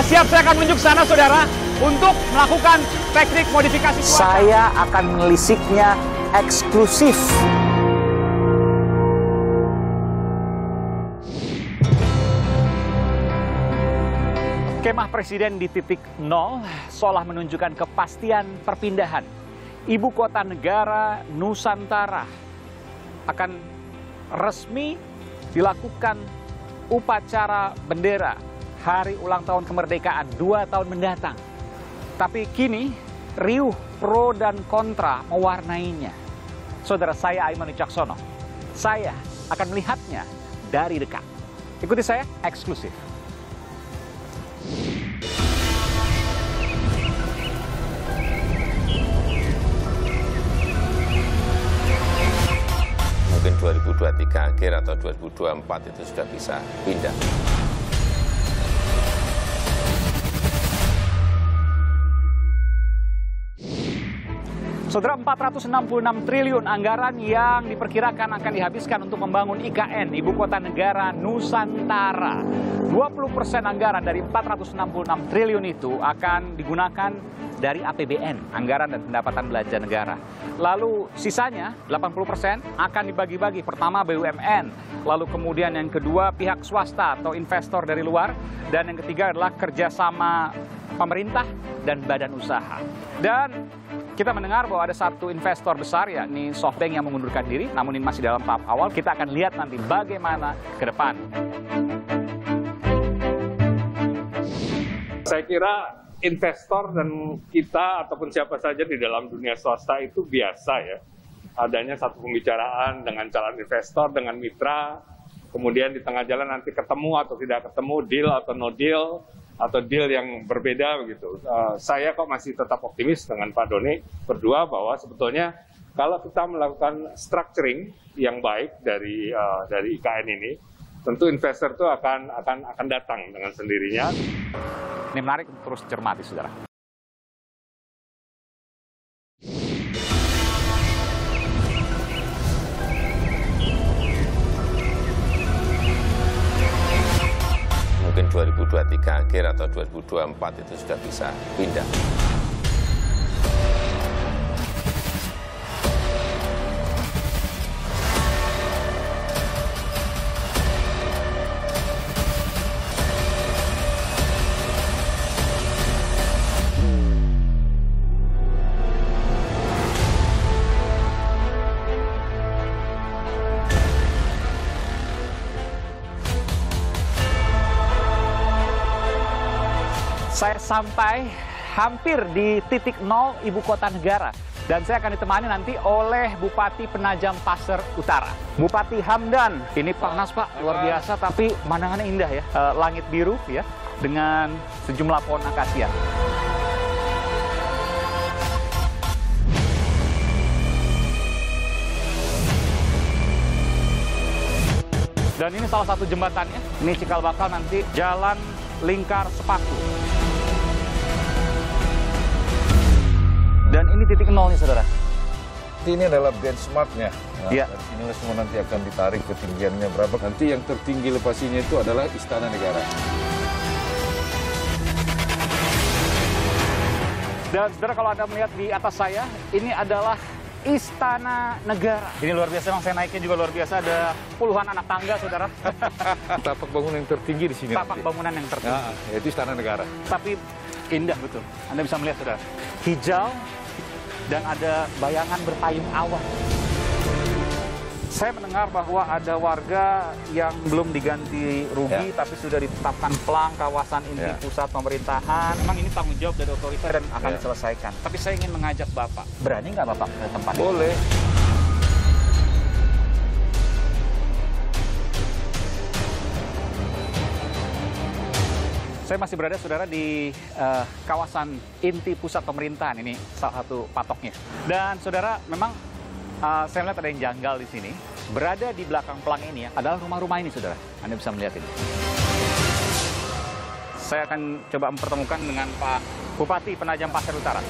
siap, saya akan menunjuk sana, saudara, untuk melakukan teknik modifikasi cuaca. Saya akan menelisiknya eksklusif. Kemah Presiden di titik nol seolah menunjukkan kepastian perpindahan. Ibu kota negara Nusantara akan resmi dilakukan upacara bendera hari ulang tahun kemerdekaan 2 tahun mendatang. Tapi kini riuh pro dan kontra mewarnainya. Saudara, saya Aiman Wicaksono. Saya akan melihatnya dari dekat. Ikuti saya eksklusif. Mungkin 2023 akhir atau 2024 itu sudah bisa pindah. Saudara, 466 triliun anggaran yang diperkirakan akan dihabiskan untuk membangun IKN, Ibu Kota Negara Nusantara. 20% anggaran dari 466 triliun itu akan digunakan dari APBN, anggaran dan pendapatan belanja negara. Lalu sisanya 80% akan dibagi-bagi. Pertama BUMN, lalu kemudian yang kedua pihak swasta atau investor dari luar, dan yang ketiga adalah kerjasama pemerintah dan badan usaha. Dan kita mendengar bahwa ada satu investor besar, yakni SoftBank, yang mengundurkan diri, namun ini masih dalam tahap awal. Kita akan lihat nanti bagaimana ke depan. Saya kira investor dan kita ataupun siapa saja di dalam dunia swasta itu biasa ya. Adanya satu pembicaraan dengan calon investor, dengan mitra, kemudian di tengah jalan nanti ketemu atau tidak ketemu, deal atau no deal, atau deal yang berbeda begitu. Saya kok masih tetap optimis dengan Pak Doni berdua bahwa sebetulnya kalau kita melakukan structuring yang baik dari IKN ini, tentu investor itu akan datang dengan sendirinya. Ini menarik, terus cermati, saudara. Mungkin 2023 akhir atau 2024 itu sudah bisa pindah. Saya sampai hampir di titik nol Ibu Kota Negara. Dan saya akan ditemani nanti oleh Bupati Penajam Pasir Utara, Bupati Hamdan. Ini panas, Pak, luar biasa, tapi pemandangannya indah ya. Langit biru ya, dengan sejumlah pohon akasia. Dan ini salah satu jembatannya. Ini cikal bakal nanti Jalan Lingkar Sepaku. Dan ini titik nol nih, saudara. Ini adalah benchmarknya. Nah, ya. Inilah semua nanti akan ditarik ketinggiannya berapa. Nanti yang tertinggi elevasinya itu adalah Istana Negara. Dan saudara, kalau Anda melihat di atas saya, ini adalah Istana Negara. Ini luar biasa, memang saya naiknya juga luar biasa. Ada puluhan anak tangga, saudara. Tapak bangunan yang tertinggi di sini. Tapak bangunan yang tertinggi. Nah, yaitu Istana Negara. Tapi indah betul. Anda bisa melihat, saudara. Hijau dan ada bayangan berpayung awan. Saya mendengar bahwa ada warga yang belum diganti rugi, tapi sudah ditetapkan pelang kawasan inti pusat pemerintahan. Memang ini tanggung jawab dari otorita dan akan diselesaikan. Tapi saya ingin mengajak Bapak. Berani nggak Bapak ke tempat ini? Boleh. Saya masih berada, saudara, di kawasan inti pusat pemerintahan. Ini salah satu patoknya. Dan saudara, memang saya melihat ada yang janggal di sini. Berada di belakang pelang ini adalah rumah-rumah ini, saudara. Anda bisa melihat ini. Saya akan coba mempertemukan dengan Pak Bupati Penajam Pasir Utara.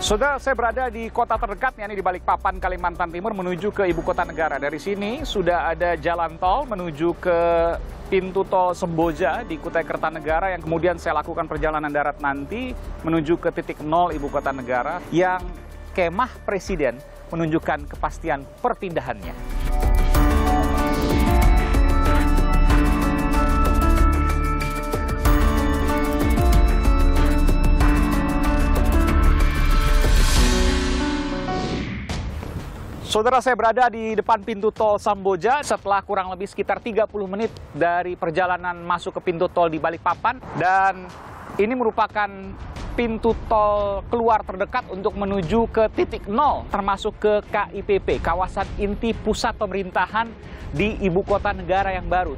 Saudara, saya berada di kota terdekat, yakni di Balikpapan, Kalimantan Timur, menuju ke ibu kota negara. Dari sini sudah ada jalan tol menuju ke pintu tol Semboja di Kutai Kertanegara, yang kemudian saya lakukan perjalanan darat nanti menuju ke titik nol ibu kota negara, yang kemah Presiden menunjukkan kepastian perpindahannya. Saudara, saya berada di depan pintu tol Semboja setelah kurang lebih sekitar 30 menit dari perjalanan masuk ke pintu tol di Balikpapan. Dan ini merupakan pintu tol keluar terdekat untuk menuju ke titik nol, termasuk ke KIPP, kawasan inti pusat pemerintahan di ibu kota negara yang baru.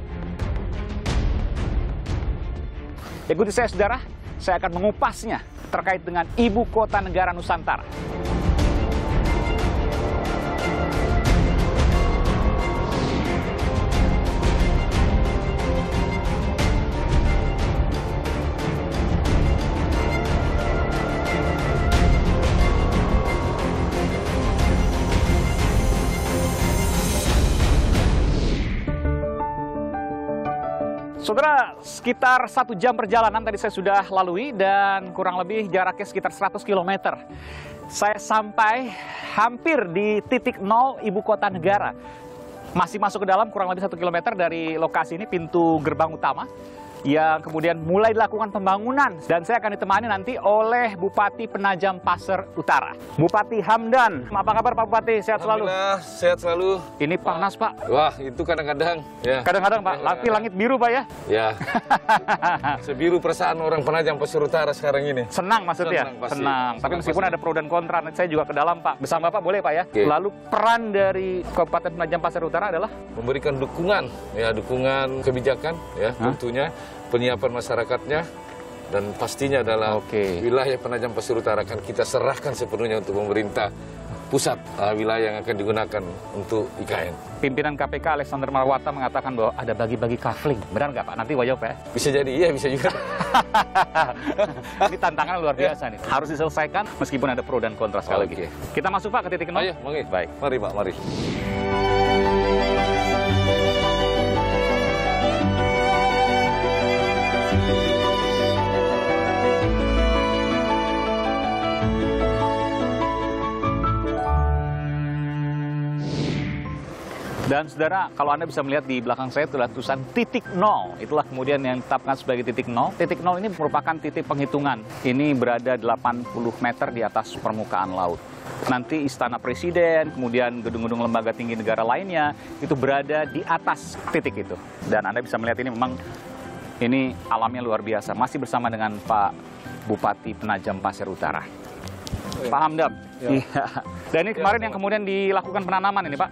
Ikuti saya, saudara, saya akan mengupasnya terkait dengan ibu kota negara Nusantara. Saudara, sekitar 1 jam perjalanan tadi saya sudah lalui dan kurang lebih jaraknya sekitar 100 km. Saya sampai hampir di titik nol ibu kota negara. Masih masuk ke dalam kurang lebih 1 km dari lokasi ini, pintu gerbang utama, yang kemudian mulai dilakukan pembangunan. Dan saya akan ditemani nanti oleh Bupati Penajam Pasir Utara, Bupati Hamdan. Apa kabar Pak Bupati? Sehat selalu? Alhamdulillah, sehat selalu. Ini panas Pak. Wah, itu kadang-kadang. Ya. Kadang-kadang Pak, tapi langit biru Pak ya? Ya. Sebiru perasaan orang Penajam Pasir Utara sekarang ini. Senang maksudnya? Senang, pasti. Senang. Tapi meskipun ada pro dan kontra, nanti saya juga ke dalam Pak. Bersama Bapak boleh Pak ya? Oke. Lalu peran dari Kabupaten Penajam Pasir Utara adalah? Memberikan dukungan, ya, dukungan kebijakan, ya, tentunya penyiapan masyarakatnya, dan pastinya adalah wilayah Penajam Pasir Utara akan kita serahkan sepenuhnya untuk pemerintah pusat, wilayah yang akan digunakan untuk IKN. Pimpinan KPK Alexander Marwata mengatakan bahwa ada bagi-bagi kafling. Benar nggak Pak? Nanti wajah Pak ya? Bisa jadi, iya bisa juga. Ini tantangan luar biasa nih. Harus diselesaikan meskipun ada pro dan kontra sekali lagi. Kita masuk Pak ke titik nol? Ayo, mari. Baik. Mari Pak, mari. Dan saudara, kalau Anda bisa melihat di belakang saya itulah tulisan titik nol. Itulah kemudian yang ditetapkan sebagai titik nol. Titik nol ini merupakan titik penghitungan. Ini berada 80 meter di atas permukaan laut. Nanti Istana Presiden, kemudian gedung-gedung lembaga tinggi negara lainnya, itu berada di atas titik itu. Dan Anda bisa melihat ini memang ini alamnya luar biasa. Masih bersama dengan Pak Bupati Penajam Pasir Utara. Pak Hamdan. Iya. Dan ini kemarin yang kemudian dilakukan penanaman ini Pak.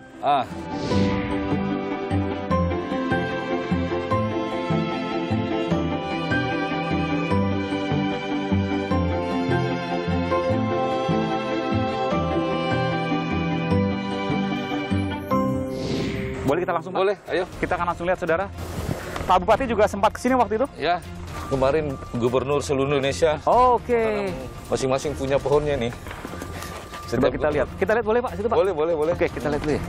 Boleh kita langsung Pak? Boleh, ayo. Kita akan langsung lihat saudara. Pak Bupati juga sempat kesini waktu itu? Ya, kemarin Gubernur seluruh Indonesia. Oke. Masing-masing punya pohonnya nih. Coba kita lihat. Kita lihat boleh Pak? Situ Pak? Boleh, boleh, boleh. Oke, kita lihat dulu ya.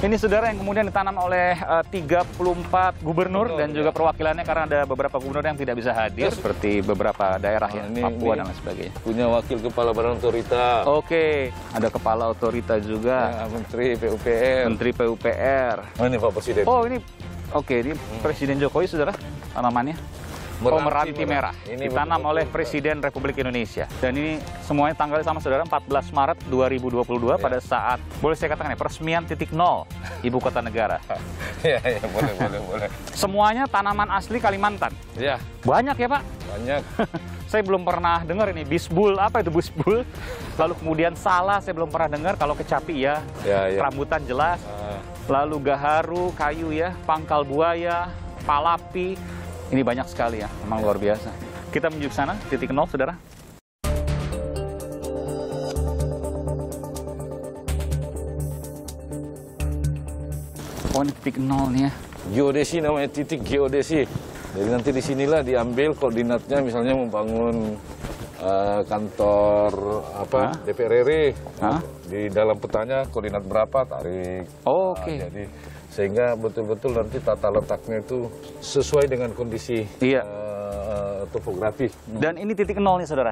Ini saudara yang kemudian ditanam oleh 34 gubernur dan juga perwakilannya, karena ada beberapa gubernur yang tidak bisa hadir, seperti beberapa daerah ya, Papua dan lain sebagainya. Punya wakil kepala badan otorita. Oke, ada kepala otorita juga. Ya, Menteri PUPR. Menteri PUPR. Oh, ini Pak Presiden. Oh ini, oke, ini Presiden Jokowi saudara tanamannya. Meranti merah. Ini ditanam oleh Presiden Republik Indonesia. Dan ini semuanya tanggalnya sama saudara, 14 Maret 2022 pada saat, boleh saya katakan ya, peresmian titik nol ibu kota negara. Ya, boleh, boleh, boleh. Semuanya tanaman asli Kalimantan. Ya. Banyak ya Pak? Banyak. Saya belum pernah dengar ini, bisbul, apa itu bisbul? Lalu kemudian salah, saya belum pernah dengar. Kalau kecapi ya, rambutan jelas. Lalu gaharu, kayu ya, pangkal buaya, palapi. Ini banyak sekali ya, memang luar biasa. Kita menuju ke sana, titik nol, saudara. Oh, ini titik nol nih ya. Geodesi namanya, titik geodesi. Jadi nanti di sinilah diambil koordinatnya, misalnya membangun kantor DPR RI. Di dalam petanya koordinat berapa tarik. Oke. Jadi sehingga betul-betul nanti tata letaknya itu sesuai dengan kondisi topografi. Dan ini titik nol nih, saudara.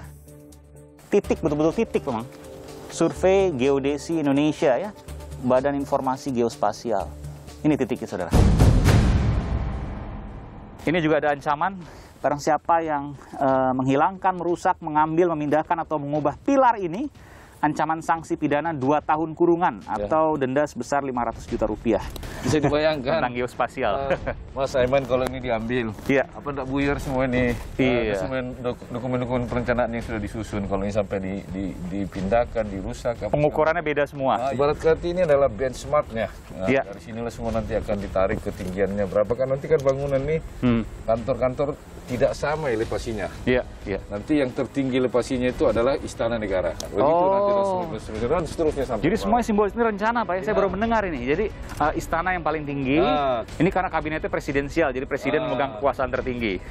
Titik, betul-betul titik memang. Survei Geodesi Indonesia ya, Badan Informasi Geospasial. Ini titiknya, saudara. Ini juga ada ancaman, barang siapa yang menghilangkan, merusak, mengambil, memindahkan, atau mengubah pilar ini, ancaman sanksi pidana 2 tahun kurungan atau denda sebesar 500 juta rupiah. Bisa dibayangkan. Tentang geospasial. Mas Aiman, kalau ini diambil, apa enggak buyar semua ini? Semua dokumen-dokumen perencanaan yang sudah disusun, kalau ini sampai dipindahkan, dirusak. Pengukurannya beda semua. Ibarat kata ini adalah benchmarknya. Dari sinilah semua nanti akan ditarik ketinggiannya berapa. Kan nanti kan bangunan nih, kantor-kantor tidak sama elevasinya. Nanti yang tertinggi elevasinya itu adalah Istana Negara. Begitu nanti seterusnya sampai. Jadi semuanya simbolis ini rencana, Pak ya. Saya baru mendengar ini. Jadi istana yang paling tinggi. Ini karena kabinetnya presidensial, jadi presiden memegang kekuasaan tertinggi.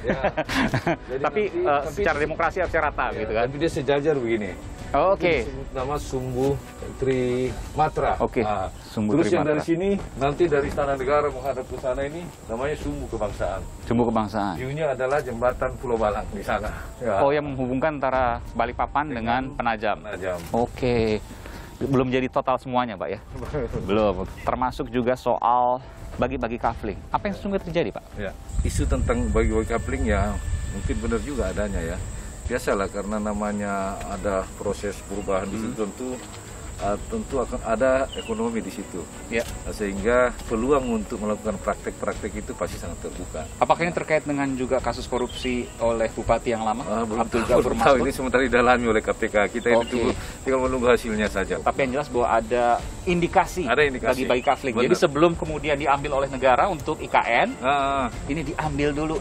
Tapi secara demokrasi harusnya rata gitu kan. Tapi dia sejajar begini. Oke. Nama Sumbu Trimatra. Oke. Sumbu Terus yang Trimatra. dari sini, nanti dari Istana Negara menghadap ke sana ini, namanya Sumbu Kebangsaan. Sumbu Kebangsaan. View-nya adalah jembatan Pulau Balang di sana. Oh, yang menghubungkan antara Balikpapan dengan Penajam. Oke. Belum jadi total semuanya, Pak ya? Belum. Termasuk juga soal bagi-bagi kafling. Apa yang sesungguhnya terjadi, Pak? Isu tentang bagi-bagi kafling ya mungkin benar juga adanya ya. Biasalah karena namanya ada proses perubahan di situ, tentu akan ada ekonomi di situ. Sehingga peluang untuk melakukan praktek-praktek itu pasti sangat terbuka. Apakah ini terkait dengan juga kasus korupsi oleh bupati yang lama? Belum tahu, ini sementara didalami oleh KPK. Kita itu tinggal menunggu hasilnya saja. Tapi yang jelas bahwa ada indikasi, bagi-bagi kafling. Jadi sebelum kemudian diambil oleh negara untuk IKN, ini diambil dulu,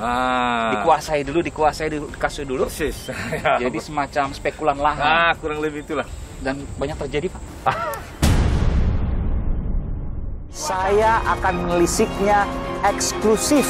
dikuasai dulu, dikasih dulu. Persis. Jadi semacam spekulan lahan. Kurang lebih itulah. Dan banyak terjadi, Pak. Saya akan menelisiknya eksklusif